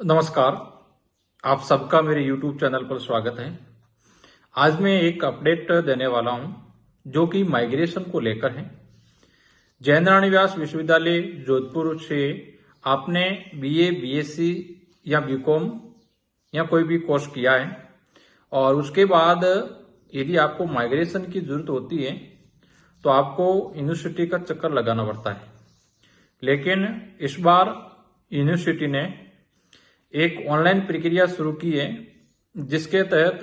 नमस्कार। आप सबका मेरे YouTube चैनल पर स्वागत है। आज मैं एक अपडेट देने वाला हूं जो कि माइग्रेशन को लेकर है। जयेंद्र व्यास विश्वविद्यालय जोधपुर से आपने बीए, बीएससी या बीकॉम या कोई भी कोर्स किया है और उसके बाद यदि आपको माइग्रेशन की जरूरत होती है तो आपको यूनिवर्सिटी का चक्कर लगाना पड़ता है। लेकिन इस बार यूनिवर्सिटी ने एक ऑनलाइन प्रक्रिया शुरू की है जिसके तहत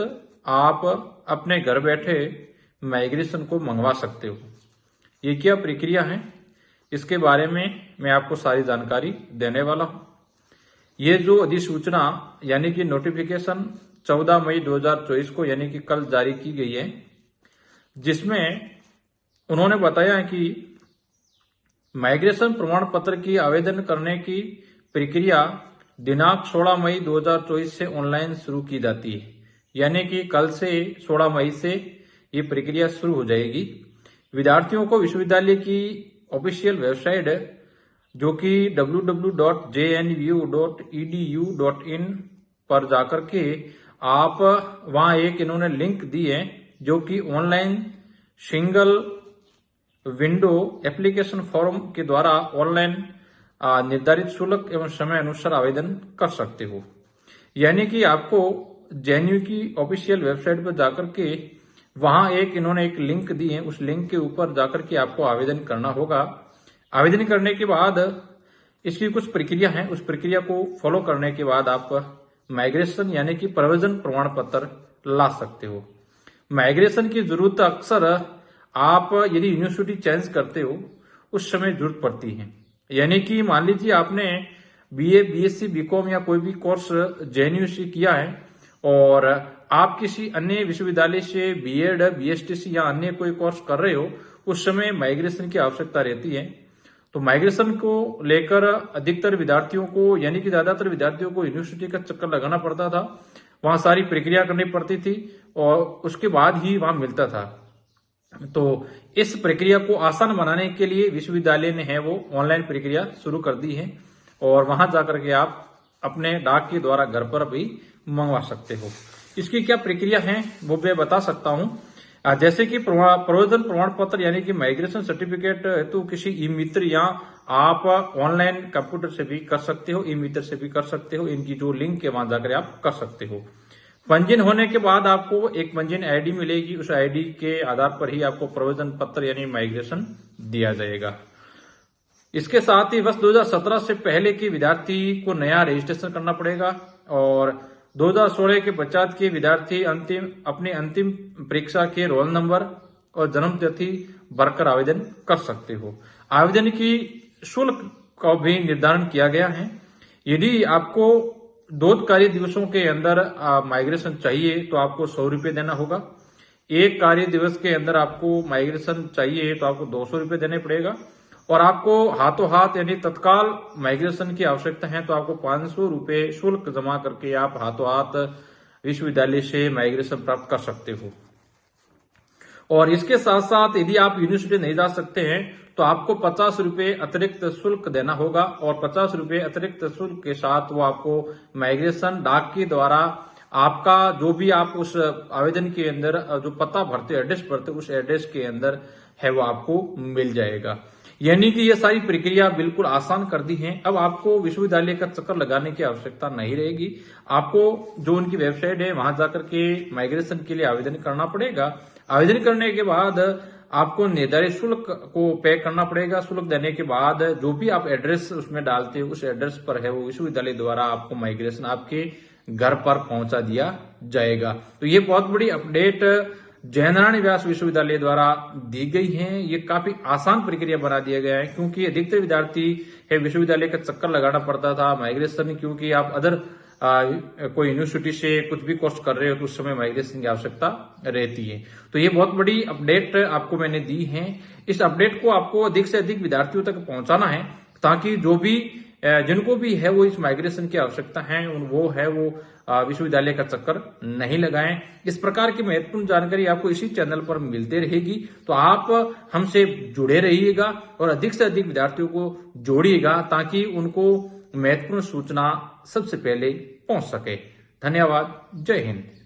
आप अपने घर बैठे माइग्रेशन को मंगवा सकते हो। ये क्या प्रक्रिया है, इसके बारे में मैं आपको सारी जानकारी देने वाला हूं। ये जो अधिसूचना यानी कि नोटिफिकेशन 14 मई 2024 को यानी कि कल जारी की गई है, जिसमें उन्होंने बताया है कि माइग्रेशन प्रमाण पत्र की आवेदन करने की प्रक्रिया दिनांक 16 मई 2024 से ऑनलाइन शुरू की जाती है। यानी कि कल से 16 मई से ये प्रक्रिया शुरू हो जाएगी। विद्यार्थियों को विश्वविद्यालय की ऑफिशियल वेबसाइट जो कि www.jnvu.edu.in पर जाकर के आप वहां एक इन्होंने लिंक दी है जो कि online single window application form के द्वारा ऑनलाइन निर्धारित शुल्क एवं समय अनुसार आवेदन कर सकते हो। यानी कि आपको जेएनयू की ऑफिशियल वेबसाइट पर जाकर के वहां इन्होंने एक लिंक दी है, उस लिंक के ऊपर जाकर के आपको आवेदन करना होगा। आवेदन करने के बाद इसकी कुछ प्रक्रिया है, उस प्रक्रिया को फॉलो करने के बाद आप माइग्रेशन यानी कि प्रव्रजन प्रमाण पत्र ला सकते हो। माइग्रेशन की जरूरत अक्सर आप यदि यूनिवर्सिटी चेंज करते हो उस समय जरूरत पड़ती है। यानी कि मान लीजिए आपने बीए, बीएससी, बीकॉम या कोई भी कोर्स जेएनयू से किया है और आप किसी अन्य विश्वविद्यालय से बीएड, बीएसटीसी या अन्य कोई कोर्स कर रहे हो, उस समय माइग्रेशन की आवश्यकता रहती है। तो माइग्रेशन को लेकर अधिकतर विद्यार्थियों को यानी कि ज्यादातर विद्यार्थियों को यूनिवर्सिटी का चक्कर लगाना पड़ता था, वहां सारी प्रक्रिया करनी पड़ती थी और उसके बाद ही वहां मिलता था। तो इस प्रक्रिया को आसान बनाने के लिए विश्वविद्यालय ने वो ऑनलाइन प्रक्रिया शुरू कर दी है और वहां जाकर के आप अपने डाक के द्वारा घर पर भी मंगवा सकते हो। इसकी क्या प्रक्रिया है वो मैं बता सकता हूं। जैसे कि प्रव्रजन प्रमाण पत्र यानी कि माइग्रेशन सर्टिफिकेट तो किसी ई मित्र या आप ऑनलाइन कंप्यूटर से भी कर सकते हो, ई मित्र से भी कर सकते हो। इनकी जो लिंक है वहां जाकर आप कर सकते हो। पंजीयन होने के बाद आपको एक पंजीयन आईडी मिलेगी, उस आईडी के आधार पर ही आपको प्रव्रजन पत्र यानी माइग्रेशन दिया जाएगा। इसके साथ ही वर्ष 2017 से पहले के विद्यार्थी को नया रजिस्ट्रेशन करना पड़ेगा और 2016 के पश्चात के विद्यार्थी अपने अंतिम परीक्षा के रोल नंबर और जन्म तिथि भरकर आवेदन कर सकते हो। आवेदन की शुल्क का भी निर्धारण किया गया है। यदि आपको 2 कार्य दिवसों के अंदर माइग्रेशन चाहिए तो आपको 100 रुपये देना होगा। 1 कार्य दिवस के अंदर आपको माइग्रेशन चाहिए तो आपको 200 रुपये देने पड़ेगा और आपको हाथों हाथ यानी तत्काल माइग्रेशन की आवश्यकता है तो आपको 500 रुपये शुल्क जमा करके आप हाथों हाथ विश्वविद्यालय से माइग्रेशन प्राप्त कर सकते हो। और इसके साथ साथ यदि आप यूनिवर्सिटी नहीं जा सकते हैं तो आपको 50 रुपये अतिरिक्त शुल्क देना होगा और 50 रुपये अतिरिक्त शुल्क के साथ वो आपको माइग्रेशन डाक के द्वारा आपका जो भी आप उस आवेदन के अंदर जो पता भरते, एड्रेस भरते, उस एड्रेस के अंदर है वो आपको मिल जाएगा। यानी कि ये सारी प्रक्रिया बिल्कुल आसान कर दी है। अब आपको विश्वविद्यालय का चक्कर लगाने की आवश्यकता नहीं रहेगी। आपको जो उनकी वेबसाइट है वहां जाकर के माइग्रेशन के लिए आवेदन करना पड़ेगा। आवेदन करने के बाद आपको निर्धारित शुल्क को पे करना पड़ेगा। शुल्क देने के बाद जो भी आप एड्रेस उसमें डालते हो उस एड्रेस पर है वो विश्वविद्यालय द्वारा आपको माइग्रेशन आपके घर पर पहुंचा दिया जाएगा। तो ये बहुत बड़ी अपडेट जयेंद्र व्यास विश्वविद्यालय द्वारा दी गई है। ये काफी आसान प्रक्रिया बना दिया गया है क्योंकि अधिकतर विद्यार्थी है विश्वविद्यालय का चक्कर लगाना पड़ता था माइग्रेशन, क्योंकि आप अदर कोई यूनिवर्सिटी से कुछ भी कोर्स कर रहे हो तो उस समय माइग्रेशन की आवश्यकता रहती है। तो ये बहुत बड़ी अपडेट आपको मैंने दी है। इस अपडेट को आपको अधिक से अधिक विद्यार्थियों तक पहुंचाना है ताकि जो भी जिनको भी है वो इस माइग्रेशन की आवश्यकता है वो विश्वविद्यालय का चक्कर नहीं लगाएं। इस प्रकार की महत्वपूर्ण जानकारी आपको इसी चैनल पर मिलते रहेगी। तो आप हमसे जुड़े रहिएगा और अधिक से अधिक विद्यार्थियों को जोड़िएगा ताकि उनको महत्वपूर्ण सूचना सबसे पहले पहुंच सके। धन्यवाद। जय हिंद।